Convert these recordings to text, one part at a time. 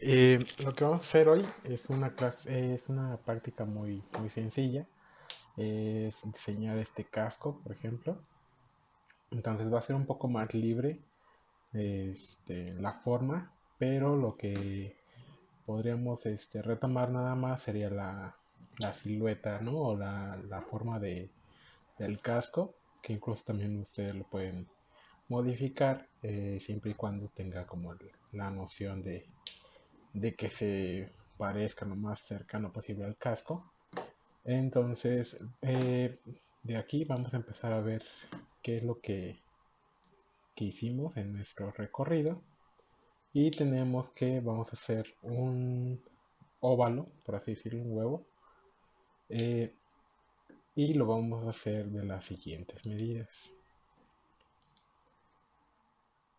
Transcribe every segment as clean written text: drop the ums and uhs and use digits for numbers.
Lo que vamos a hacer hoy es una clase, es una práctica muy sencilla. Es diseñar este casco, por ejemplo. Entonces va a ser un poco más libre la forma, pero lo que podríamos retomar nada más sería la silueta, ¿no? O la forma del casco, que incluso también ustedes lo pueden modificar siempre y cuando tenga como la noción de que se parezca lo más cercano posible al casco. Entonces, de aquí vamos a empezar a ver qué es lo que hicimos en nuestro recorrido. Y tenemos que vamos a hacer un óvalo, por así decirlo, un huevo. eh, y lo vamos a hacer de las siguientes medidas.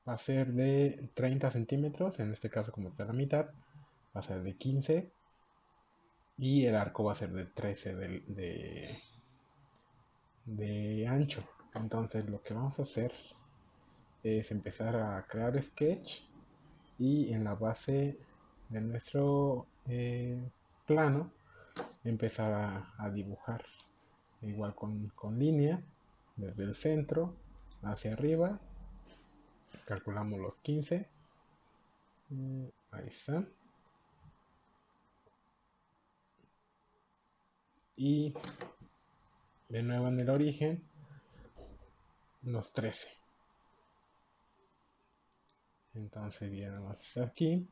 Va a ser de 30 centímetros, en este caso como está la mitad, va a ser de 15 y el arco va a ser de 13 de ancho. Entonces lo que vamos a hacer es empezar a crear sketch y en la base de nuestro plano empezar a dibujar igual con línea desde el centro hacia arriba. Calculamos los 15. Ahí está. Y de nuevo en el origen los 13. Entonces ya nada más está aquí.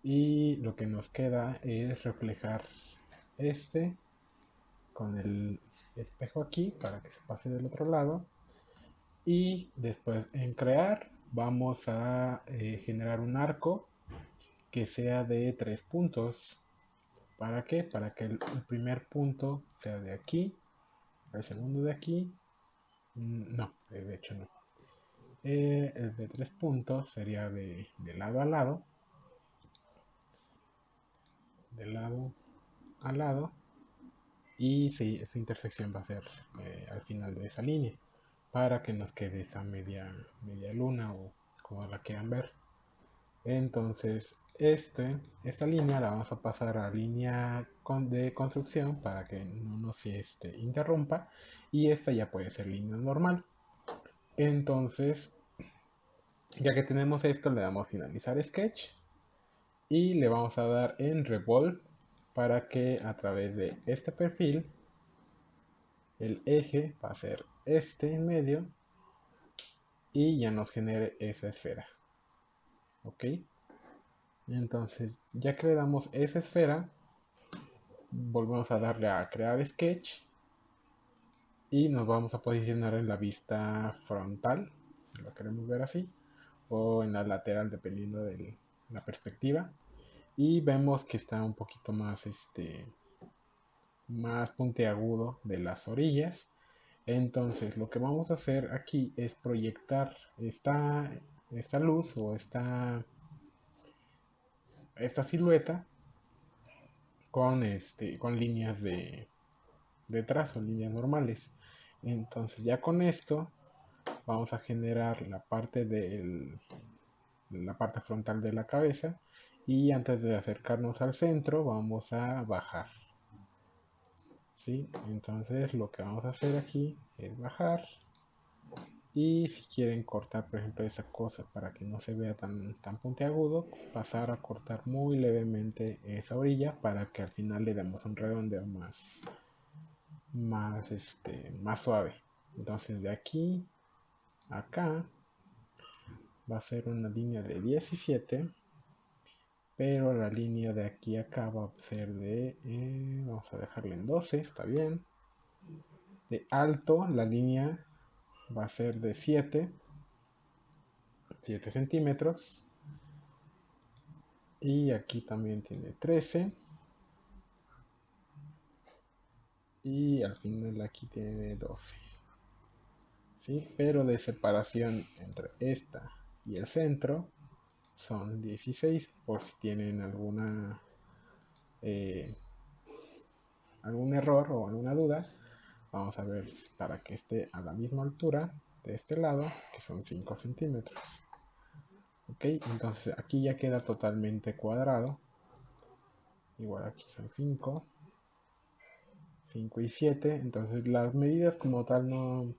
Y lo que nos queda es reflejar este con el espejo aquí para que se pase del otro lado. Y después en crear vamos a generar un arco que sea de 3 puntos. ¿Para qué? Para que el primer punto sea de aquí, el segundo de aquí. No, de hecho no. El de 3 puntos sería de lado a lado, de lado a lado, y sí, esa intersección va a ser al final de esa línea para que nos quede esa media luna o como la quieran ver. Entonces esta línea la vamos a pasar a línea de construcción para que no nos interrumpa, y esta ya puede ser línea normal. Entonces ya que tenemos esto, le damos finalizar sketch y le vamos a dar en revolve para que a través de este perfil el eje va a ser este en medio y ya nos genere esa esfera. Ok, entonces ya que le damos esa esfera, volvemos a darle a crear sketch y nos vamos a posicionar en la vista frontal, si lo queremos ver así, o en la lateral dependiendo de la perspectiva. Y vemos que está un poquito más puntiagudo de las orillas. Entonces lo que vamos a hacer aquí es proyectar esta luz o esta silueta con líneas de trazo, líneas normales. Entonces ya con esto vamos a generar la parte frontal de la cabeza, y antes de acercarnos al centro vamos a bajar. ¿Sí? Entonces lo que vamos a hacer aquí es bajar, y si quieren cortar por ejemplo esa cosa para que no se vea tan puntiagudo, pasar a cortar muy levemente esa orilla para que al final le demos un redondeo más suave. Entonces de aquí a acá va a ser una línea de 17, pero la línea de aquí a acá va a ser vamos a dejarla en 12, está bien. De alto la línea va a ser de 7 centímetros, y aquí también tiene 13, y al final aquí tiene 12. ¿Sí? Pero de separación entre esta y el centro son 16, por si tienen eh, algún error o alguna duda. Vamos a ver para que esté a la misma altura de este lado, que son 5 centímetros. Ok, entonces aquí ya queda totalmente cuadrado. Igual aquí son 5 y 7. Entonces las medidas como tal no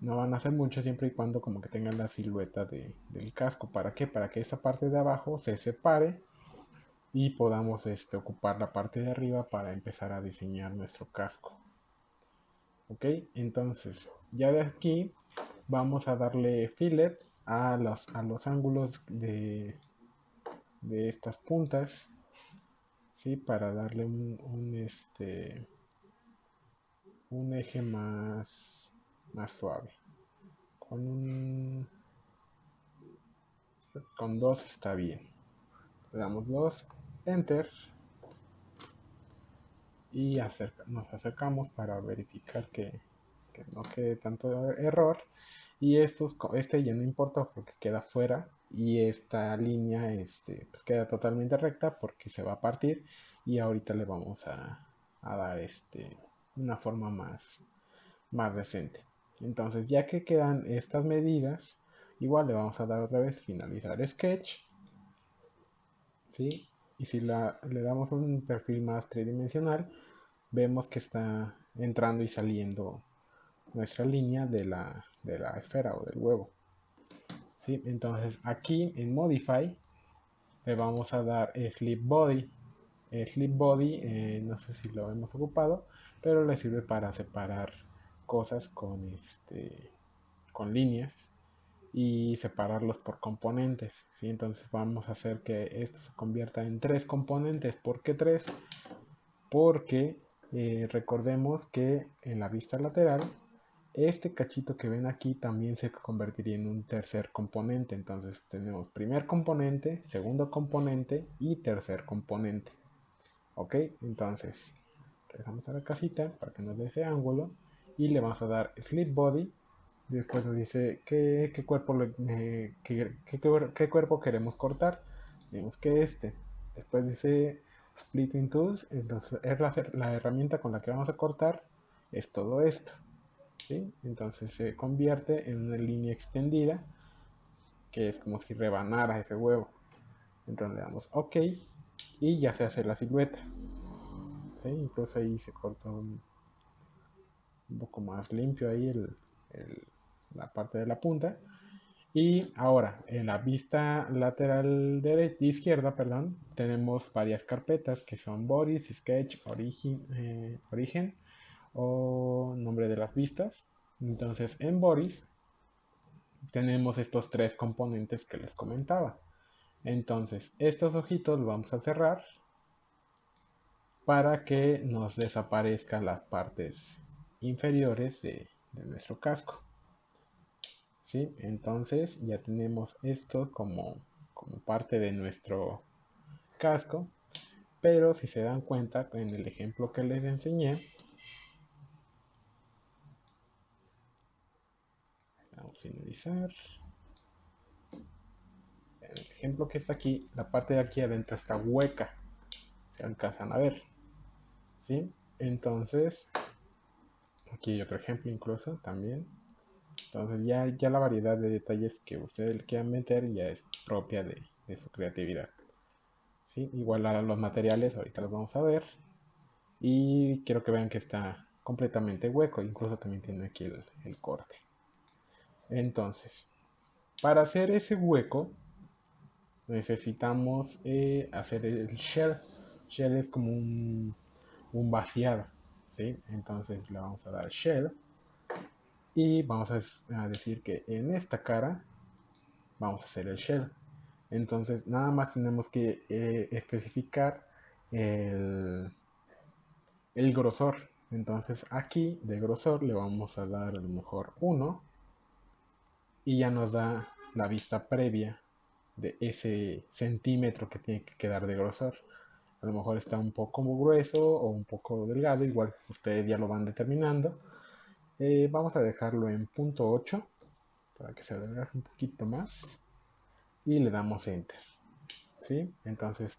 van a hacer mucho siempre y cuando como que tengan la silueta del casco. ¿Para qué? Para que esta parte de abajo se separe y podamos ocupar la parte de arriba para empezar a diseñar nuestro casco. Ok, entonces ya de aquí vamos a darle fillet a los ángulos de estas puntas, ¿sí? Para darle un eje más suave. Con 2 está bien. Le damos 2, enter, y nos acercamos para verificar que no quede tanto error. Y este ya no importa porque queda fuera, y esta línea pues queda totalmente recta porque se va a partir, y ahorita le vamos a dar una forma más decente. Entonces, ya que quedan estas medidas, igual le vamos a dar otra vez finalizar sketch, ¿sí? Y si le damos un perfil más tridimensional, vemos que está entrando y saliendo nuestra línea de la esfera o del huevo, ¿sí? Entonces aquí en Modify le vamos a dar Slip Body. Slip Body, no sé si lo hemos ocupado, pero le sirve para separar cosas con líneas y separarlos por componentes, ¿sí? Entonces vamos a hacer que esto se convierta en 3 componentes. ¿Por qué 3? Porque recordemos que en la vista lateral este cachito que ven aquí también se convertiría en un tercer componente. Entonces tenemos primer componente, segundo componente y tercer componente. Ok, entonces regresamos a la casita para que nos dé ese ángulo y le vamos a dar Slip Body. Después nos dice qué cuerpo queremos cortar. Vemos que Después dice Splitting Tools. Entonces es la herramienta con la que vamos a cortar. Es todo esto, ¿sí? Entonces se convierte en una línea extendida, que es como si rebanara ese huevo. Entonces le damos OK y ya se hace la silueta, ¿sí? Incluso ahí se corta un poco más limpio ahí la parte de la punta. Y ahora, en la vista lateral izquierda, perdón, tenemos varias carpetas que son Bodies, Sketch, Origen o nombre de las vistas. Entonces, en Bodies tenemos estos 3 componentes que les comentaba. Entonces, estos ojitos los vamos a cerrar para que nos desaparezcan las partes inferiores de nuestro casco. ¿Sí? Entonces ya tenemos esto como parte de nuestro casco, pero si se dan cuenta en el ejemplo que les enseñé, vamos a finalizar. En el ejemplo que está aquí, la parte de aquí adentro está hueca, se alcanzan a ver, ¿sí? Entonces aquí hay otro ejemplo incluso también. Entonces ya la variedad de detalles que ustedes le quieran meter ya es propia de su creatividad, ¿sí? Igual a los materiales, ahorita los vamos a ver. Y quiero que vean que está completamente hueco, incluso también tiene aquí el corte. Entonces, para hacer ese hueco necesitamos hacer el shell. Shell es como un vaciado, ¿sí? Entonces le vamos a dar shell y vamos a decir que en esta cara vamos a hacer el shell. Entonces nada más tenemos que especificar el grosor. Entonces aquí de grosor le vamos a dar a lo mejor 1 y ya nos da la vista previa de ese centímetro que tiene que quedar de grosor. A lo mejor está un poco grueso o un poco delgado, igual ustedes ya lo van determinando. Vamos a dejarlo en 0.8 para que se adelgace un poquito más y le damos enter, ¿sí? Entonces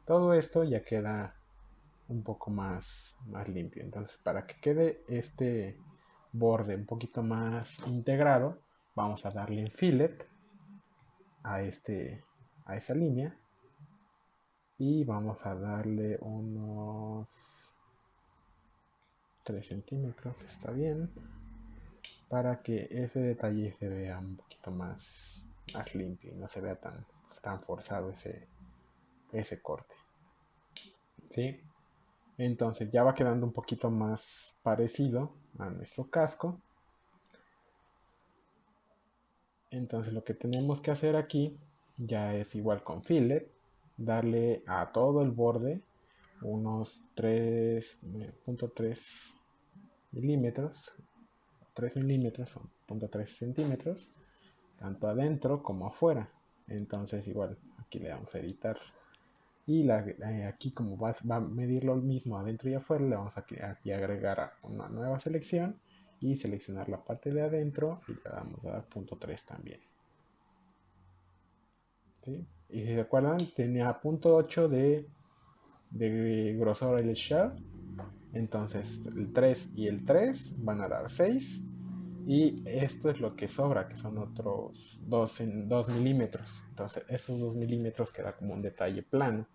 todo esto ya queda un poco más limpio. Entonces, para que quede este borde un poquito más integrado, vamos a darle en fillet a esa línea, y vamos a darle unos 3 centímetros, está bien, para que ese detalle se vea un poquito más limpio y no se vea tan forzado ese corte, ¿sí? Entonces ya va quedando un poquito más parecido a nuestro casco. Entonces lo que tenemos que hacer aquí ya es igual con fillet, darle a todo el borde unos 3.3 milímetros, 3 milímetros son 0.3 centímetros, tanto adentro como afuera. Entonces igual aquí le vamos a editar, y aquí como va a medir lo mismo adentro y afuera, le vamos aquí a agregar una nueva selección y seleccionar la parte de adentro, y le vamos a dar 0.3 también, ¿sí? Y si se acuerdan, tenía 0.8 de grosor el shell. Entonces el 3 y el 3 van a dar 6, y esto es lo que sobra, que son otros 2 milímetros. Entonces esos 2 milímetros queda como un detalle plano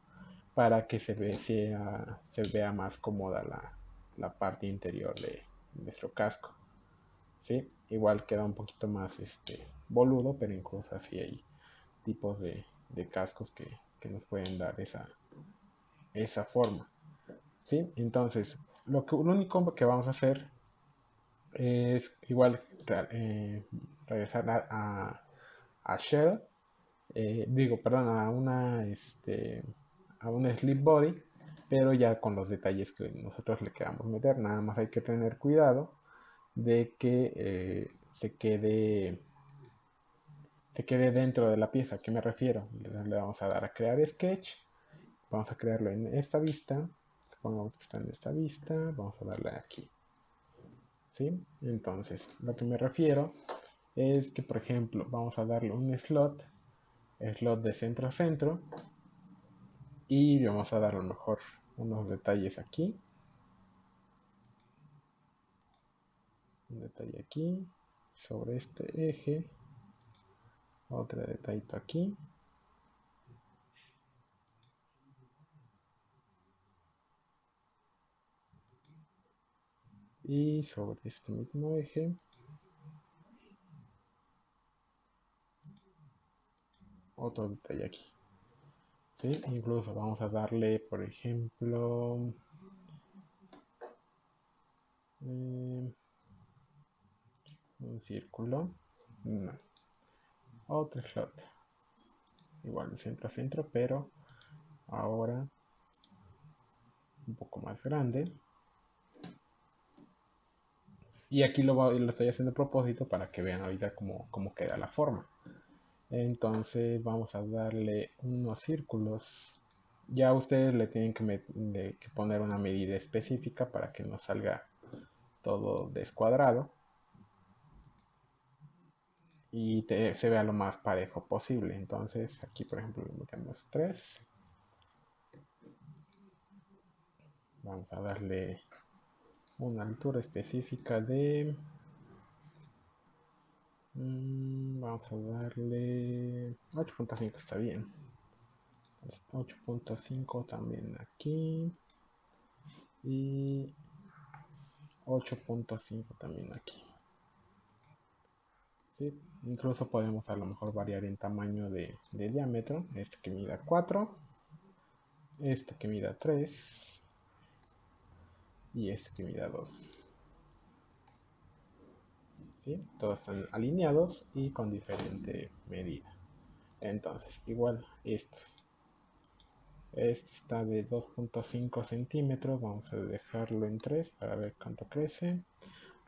para que se vea más cómoda la parte interior de nuestro casco, ¿sí? Igual queda un poquito más boludo, pero incluso así hay tipos de cascos que nos pueden dar esa forma, ¿sí? Entonces lo único que vamos a hacer es igual regresar a Shell, perdón, a una Sleep Body, pero ya con los detalles que nosotros le queramos meter. Nada más hay que tener cuidado de que se quede dentro de la pieza. ¿A qué me refiero? Le vamos a dar a crear sketch, vamos a crearlo en esta vista, supongamos que está en esta vista, vamos a darle aquí, ¿sí? Entonces, lo que me refiero es que, por ejemplo, vamos a darle un slot de centro a centro, y vamos a dar a lo mejor unos detalles aquí, un detalle aquí sobre este eje, otro detallito aquí, y sobre este mismo eje otro detalle aquí, ¿sí? Incluso vamos a darle, por ejemplo, un círculo, no, otro slot, igual de centro a centro, pero ahora un poco más grande. Y aquí lo estoy haciendo a propósito para que vean ahorita cómo queda la forma. Entonces vamos a darle unos círculos. Ya ustedes le tienen que poner una medida específica para que no salga todo descuadrado y se vea lo más parejo posible. Entonces aquí, por ejemplo, le metemos 3. Vamos a darle una altura específica de... vamos a darle 8.5, está bien. 8.5 también aquí. Y 8.5 también aquí. ¿Sí? Incluso podemos a lo mejor variar en tamaño de diámetro. Este que mida 4. Este que mida 3. Y este que mida 2. ¿Sí? Todos están alineados y con diferente medida. Entonces, igual estos. Este está de 2.5 centímetros. Vamos a dejarlo en 3 para ver cuánto crece.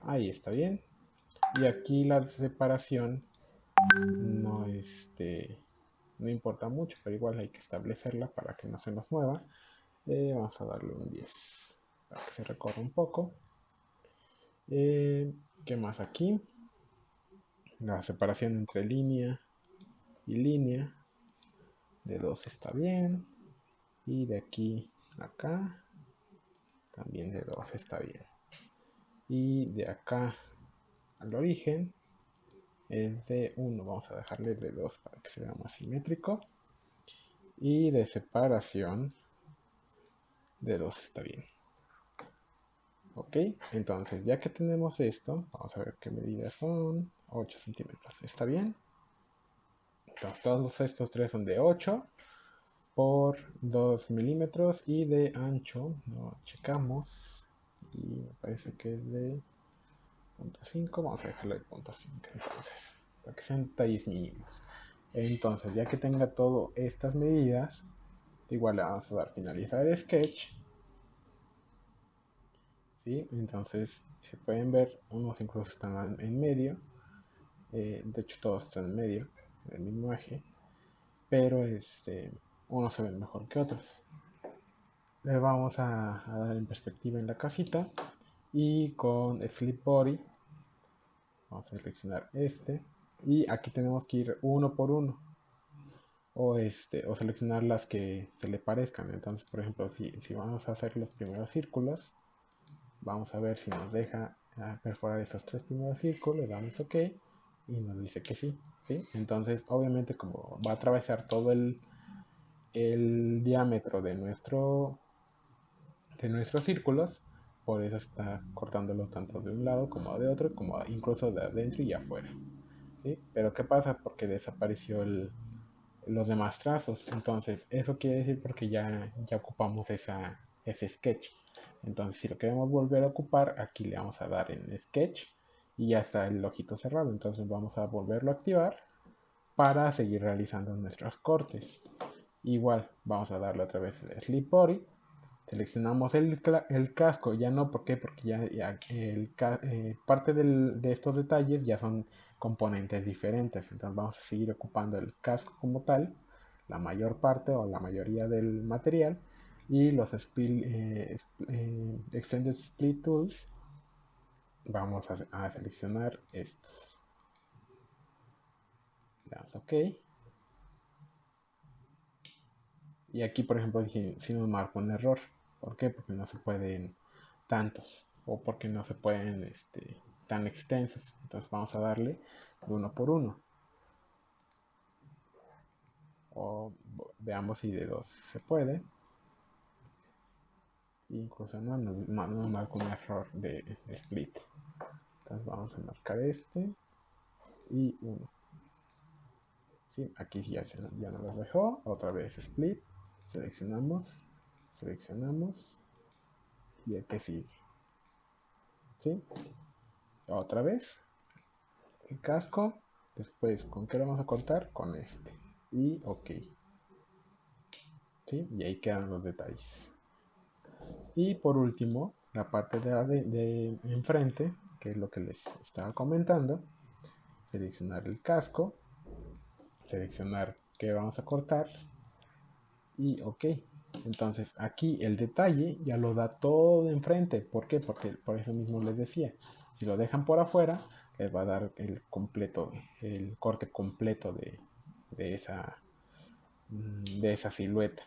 Ahí está bien. Y aquí la separación no, no importa mucho, pero igual hay que establecerla para que no se nos mueva. Vamos a darle un 10 para que se recorra un poco. ¿Qué más aquí? La separación entre línea y línea de 2 está bien. Y de aquí a acá también de 2 está bien. Y de acá al origen es de 1, vamos a dejarle de 2 para que se vea más simétrico. Y de separación de 2 está bien. Ok, entonces ya que tenemos esto, vamos a ver qué medidas son. 8 centímetros, ¿está bien? Entonces todos estos tres son de 8 por 2 milímetros y de ancho, lo checamos y me parece que es de 0.5, vamos a dejarlo de 0.5 entonces, para que sean detalles mínimos. Entonces ya que tenga todas estas medidas, igual le vamos a dar finalizar sketch, ¿sí? Entonces si pueden ver, unos incluso están en medio, de hecho todos están en medio del mismo eje, pero unos se ven mejor que otros. Le vamos a dar en perspectiva en la casita y con Sleep Body vamos a seleccionar y aquí tenemos que ir uno por uno o seleccionar las que se le parezcan. Entonces, por ejemplo, si vamos a hacer los primeros círculos, vamos a ver si nos deja perforar esos tres primeros círculos, le damos OK y nos dice que sí, ¿sí? Entonces, obviamente, como va a atravesar todo el diámetro de nuestros círculos, por eso está cortándolo tanto de un lado como de otro, como incluso de adentro y afuera, ¿sí? Pero ¿qué pasa? Porque desapareció los demás trazos. Entonces eso quiere decir porque ya ocupamos ese sketch. Entonces si lo queremos volver a ocupar, aquí le vamos a dar en sketch y ya está el ojito cerrado. Entonces vamos a volverlo a activar para seguir realizando nuestros cortes. Igual vamos a darle otra vez Sleep Body. Seleccionamos el casco, ya no, ¿por qué? Porque parte de estos detalles ya son componentes diferentes, entonces vamos a seguir ocupando el casco como tal, la mayor parte o la mayoría del material, y los Extended Split Tools, vamos a seleccionar estos. Le damos OK. Y aquí, por ejemplo, si nos marca un error. ¿Por qué? Porque no se pueden tantos o porque no se pueden tan extensos. Entonces vamos a darle de uno por uno. O veamos si de dos se puede. Incluso no nos marca un error de split. Entonces vamos a marcar y 1. ¿Sí? Aquí ya nos lo dejó. Otra vez split. Seleccionamos y el que sigue. ¿Sí? Otra vez el casco. Después, ¿con qué lo vamos a cortar? Con y OK. ¿Sí? Y ahí quedan los detalles. Y por último, la parte de enfrente, que es lo que les estaba comentando. Seleccionar el casco. Seleccionar qué vamos a cortar. Y OK. Entonces aquí el detalle ya lo da todo de enfrente. ¿Por qué? Porque por eso mismo les decía. Si lo dejan por afuera, les va a dar el corte completo de esa silueta.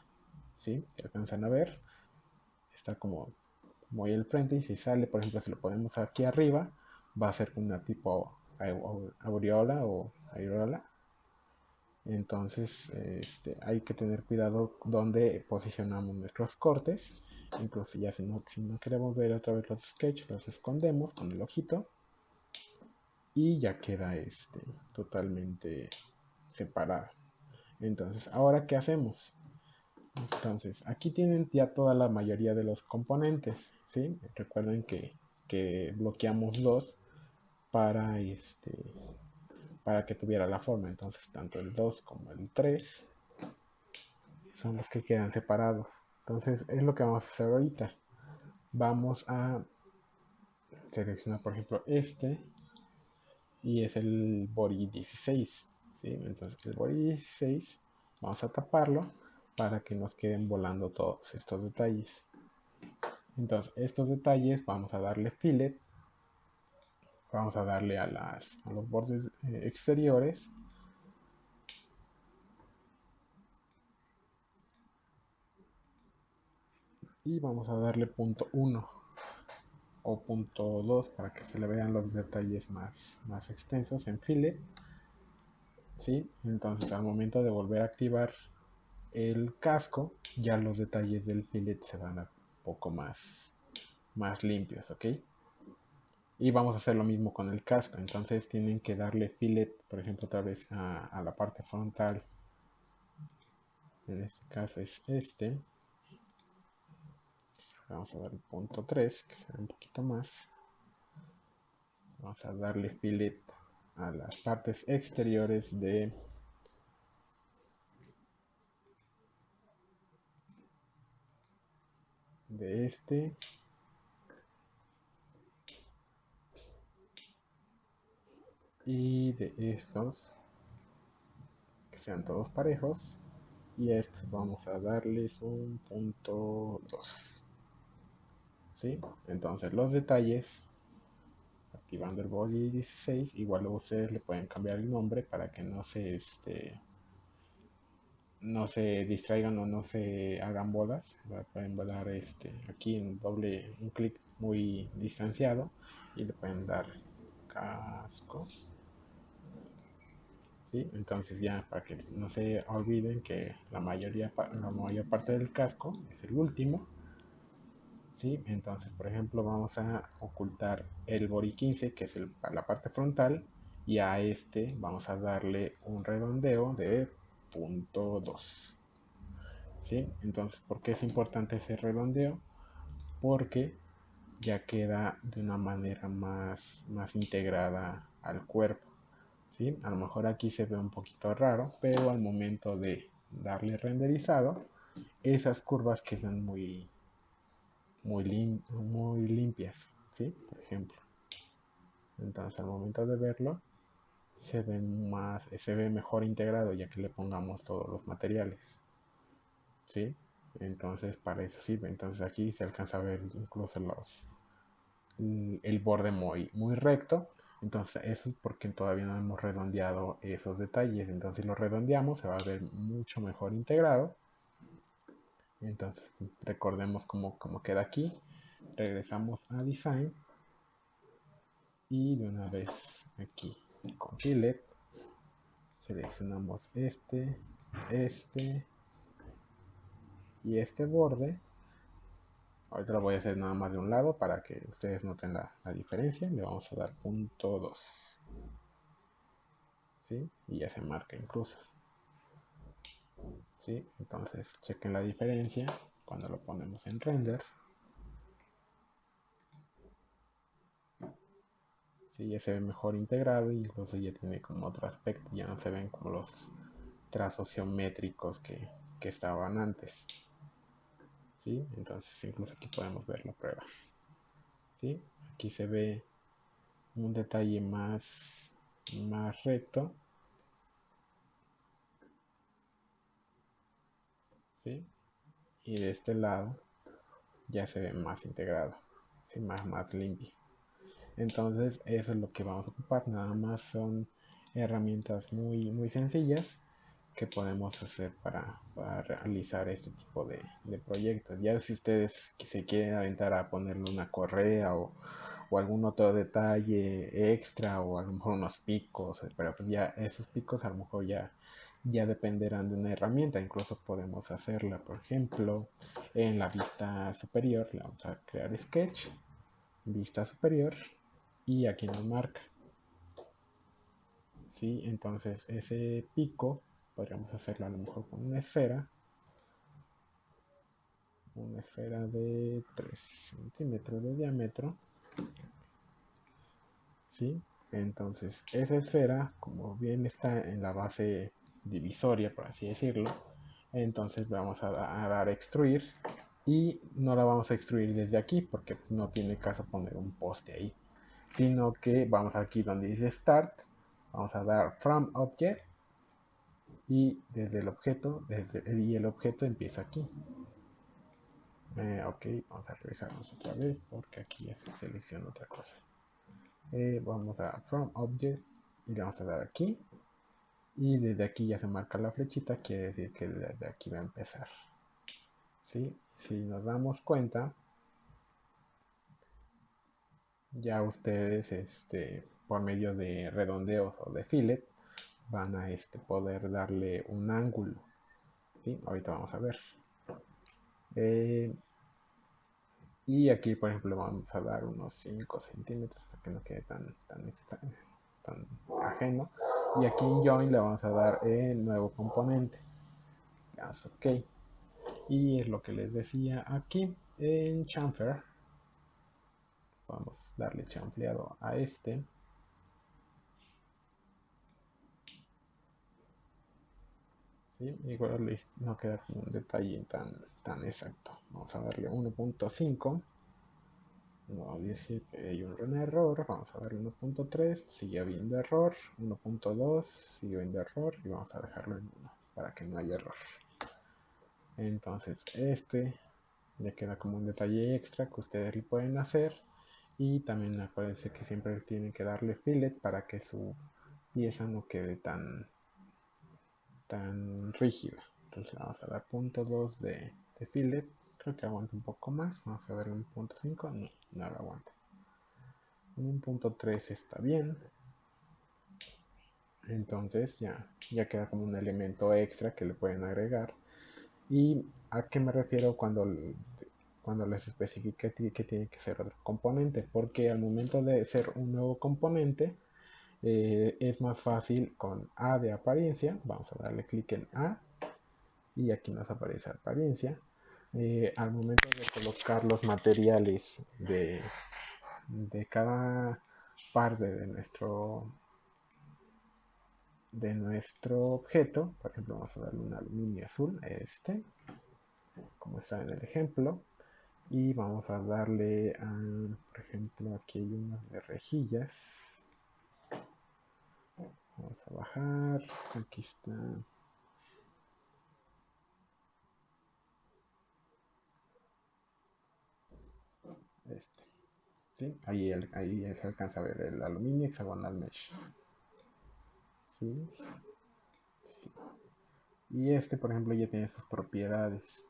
¿Sí? Si alcanzan a ver, está como muy al frente y si sale, por ejemplo, si lo ponemos aquí arriba, va a ser una tipo aureola o airola. Entonces hay que tener cuidado donde posicionamos nuestros cortes. Incluso ya si no queremos ver otra vez los sketches, los escondemos con el ojito y ya queda totalmente separado. Entonces, ¿ahora qué hacemos? Entonces, aquí tienen ya toda la mayoría de los componentes, ¿sí? Recuerden que bloqueamos dos para, para que tuviera la forma. Entonces, tanto el 2 como el 3 son los que quedan separados. Entonces, es lo que vamos a hacer ahorita. Vamos a seleccionar, por ejemplo, y es el body 16, ¿sí? Entonces, el body 16 vamos a taparlo para que nos queden volando todos estos detalles. Entonces, estos detalles vamos a darle fillet, vamos a darle a los bordes exteriores y vamos a darle punto 1 o punto 2 para que se le vean los detalles más extensos en fillet. ¿sí? Entonces al momento de volver a activar el casco, ya los detalles del fillet se van a un poco más limpios, ¿ok? Y vamos a hacer lo mismo con el casco. Entonces tienen que darle fillet, por ejemplo, otra vez a la parte frontal. En este caso es este. Vamos a dar el punto 3, que será un poquito más. Vamos a darle fillet a las partes exteriores de este y de estos, que sean todos parejos. Y a estos vamos a darles un punto 2. ¿Sí? Entonces los detalles, activando el body 16, igual ustedes le pueden cambiar el nombre para que no se distraigan o no se hagan bolas. Pueden dar aquí en un clic muy distanciado y le pueden dar casco. ¿Sí? Entonces ya para que no se olviden que la mayor parte del casco es el último. ¿Sí? Entonces, por ejemplo, vamos a ocultar el body 15, que es la parte frontal, y a este vamos a darle un redondeo de punto 2. ¿Sí? Entonces, ¿por qué es importante ese redondeo? Porque ya queda de una manera más integrada al cuerpo. ¿Sí? A lo mejor aquí se ve un poquito raro, pero al momento de darle renderizado, esas curvas quedan muy limpias, ¿sí? Por ejemplo. Entonces al momento de verlo, se ve mejor integrado ya que le pongamos todos los materiales, ¿sí? Entonces para eso sirve. Entonces aquí se alcanza a ver incluso el borde muy recto. Entonces eso es porque todavía no hemos redondeado esos detalles. Entonces si lo redondeamos se va a ver mucho mejor integrado. Entonces recordemos cómo queda aquí. Regresamos a Design. Y de una vez aquí con Fillet seleccionamos este y este borde. Ahorita lo voy a hacer nada más de un lado para que ustedes noten la diferencia. Le vamos a dar punto 2. ¿Sí? Y ya se marca incluso. ¿Sí? Entonces chequen la diferencia cuando lo ponemos en render. ¿Sí? Ya se ve mejor integrado y incluso ya tiene como otro aspecto. Ya no se ven como los trazos geométricos que estaban antes. ¿Sí? Entonces incluso aquí podemos ver la prueba. ¿Sí? Aquí se ve un detalle más recto. ¿Sí? Y de este lado ya se ve más integrado, ¿sí? más limpio. Entonces eso es lo que vamos a ocupar. Nada más son herramientas muy sencillas que podemos hacer para realizar este tipo de proyectos. Ya si ustedes se quieren aventar a ponerle una correa o algún otro detalle extra o a lo mejor unos picos, pero pues ya esos picos a lo mejor ya dependerán de una herramienta. Incluso podemos hacerla, por ejemplo, en la vista superior. Le vamos a crear sketch, vista superior, y aquí nos marca. ¿Sí? Entonces ese pico podríamos hacerlo a lo mejor con una esfera de 3 centímetros de diámetro. ¿Sí? Entonces esa esfera, como bien está en la base divisoria, por así decirlo, entonces vamos a dar a extruir, y no la vamos a extruir desde aquí porque pues, no tiene caso poner un poste ahí, sino que vamos aquí donde dice Start, vamos a dar From Object, y desde el objeto, y el objeto empieza aquí. Ok, vamos a revisarnos otra vez porque aquí ya se selecciona otra cosa. Vamos a From Object y le vamos a dar aquí, y desde aquí ya se marca la flechita, quiere decir que desde aquí va a empezar. ¿Sí? Si nos damos cuenta, ya ustedes por medio de redondeos o de fillet van a poder darle un ángulo, ¿sí? Ahorita vamos a ver. Y aquí, por ejemplo, vamos a dar unos 5 centímetros para que no quede tan extraño, tan ajeno. Y aquí en Join le vamos a dar el nuevo componente. Le damos OK. Y es lo que les decía aquí en Chamfer. Vamos a darle chanfleado a este. ¿Sí? Igual no queda como un detalle tan exacto. Vamos a darle 1.5. No, 17 hay un error. Vamos a darle 1.3. Sigue habiendo error. 1.2. Sigue habiendo error. Y vamos a dejarlo en 1 para que no haya error. Entonces ya queda como un detalle extra que ustedes le pueden hacer. Y también acuérdense que siempre tienen que darle fillet para que su pieza no quede tan rígida. Entonces le vamos a dar 0.2 de fillet. Creo que aguanta un poco más. Vamos a darle 1.5. No lo aguanta. 1.3 está bien. Entonces ya queda como un elemento extra que le pueden agregar. ¿Y a qué me refiero cuando les especifique que tiene que ser otro componente? Porque al momento de ser un nuevo componente, es más fácil con A de apariencia. Vamos a darle clic en A y aquí nos aparece apariencia. Al momento de colocar los materiales de cada parte de nuestro objeto, por ejemplo, vamos a darle un aluminio azul a como está en el ejemplo, y vamos a darle, por ejemplo, aquí hay unas de rejillas. Vamos a bajar, aquí está. ¿Sí? Ahí se alcanza a ver el aluminio hexagonal mesh. ¿Sí? Sí. Y por ejemplo, ya tiene sus propiedades.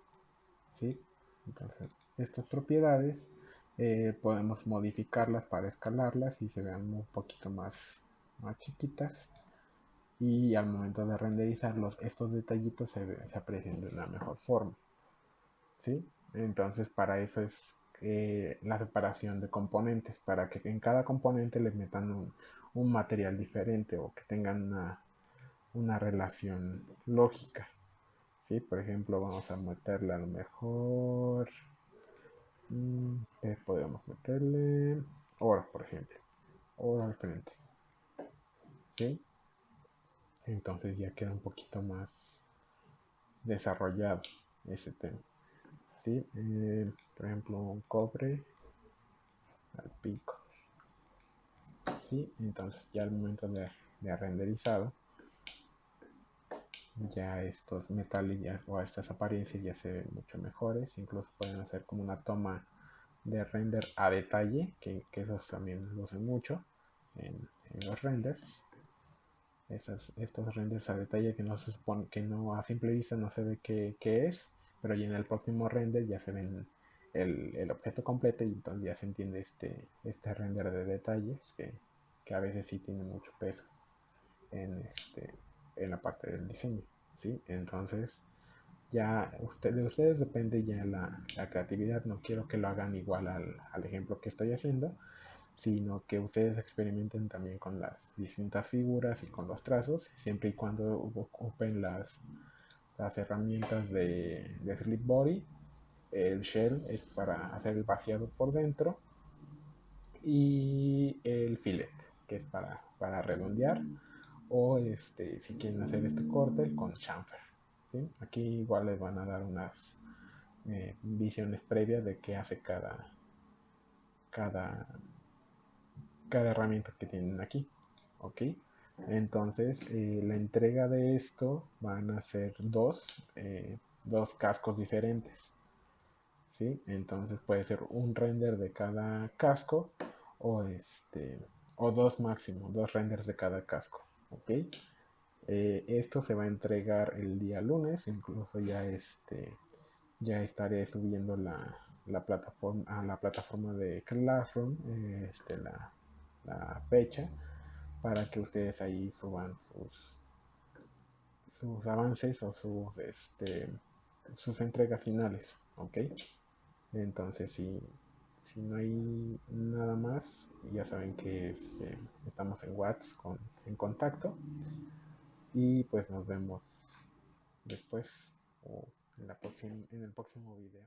¿Sí? Entonces, estas propiedades podemos modificarlas para escalarlas y se vean un poquito más chiquitas. Y al momento de renderizarlos, estos detallitos se aprecian de una mejor forma. ¿Sí? Entonces, para eso es la separación de componentes, para que en cada componente le metan un material diferente o que tengan una relación lógica. ¿Sí? Por ejemplo, vamos a meterle a lo mejor. Podríamos meterle oro, por ejemplo. Oro al frente. ¿Sí? Entonces ya queda un poquito más desarrollado ese tema. ¿Sí? Por ejemplo, un cobre al pico. ¿Sí? Entonces ya al momento de renderizado, ya estos metales o estas apariencias ya se ven mucho mejores. Incluso pueden hacer como una toma de render a detalle, que esos también lo usan mucho en los renders. Estos renders a detalle que no se supone, que no a simple vista no se ve qué es, pero ya en el próximo render ya se ven el objeto completo y entonces ya se entiende este render de detalles que a veces sí tiene mucho peso en, en la parte del diseño, ¿sí? Entonces ya de ustedes depende ya la creatividad. No quiero que lo hagan igual al ejemplo que estoy haciendo, sino que ustedes experimenten también con las distintas figuras y con los trazos, siempre y cuando ocupen las herramientas de Sleep Body. El shell es para hacer el vaciado por dentro y el fillet, que es para redondear, o si quieren hacer este corte con chamfer. ¿Sí? Aquí igual les van a dar unas visiones previas de qué hace cada, cada herramienta que tienen aquí. ¿Ok? Entonces, la entrega de esto van a ser dos cascos diferentes. ¿Sí? Entonces puede ser un render de cada casco o o dos máximo, dos renders de cada casco. ¿Ok? Esto se va a entregar el día lunes, incluso ya estaré subiendo la plataforma a la plataforma de Classroom, la fecha para que ustedes ahí suban sus avances o sus entregas finales, ¿ok? Entonces, si no hay nada más, ya saben que estamos en WhatsApp en contacto y pues nos vemos después o en el próximo video.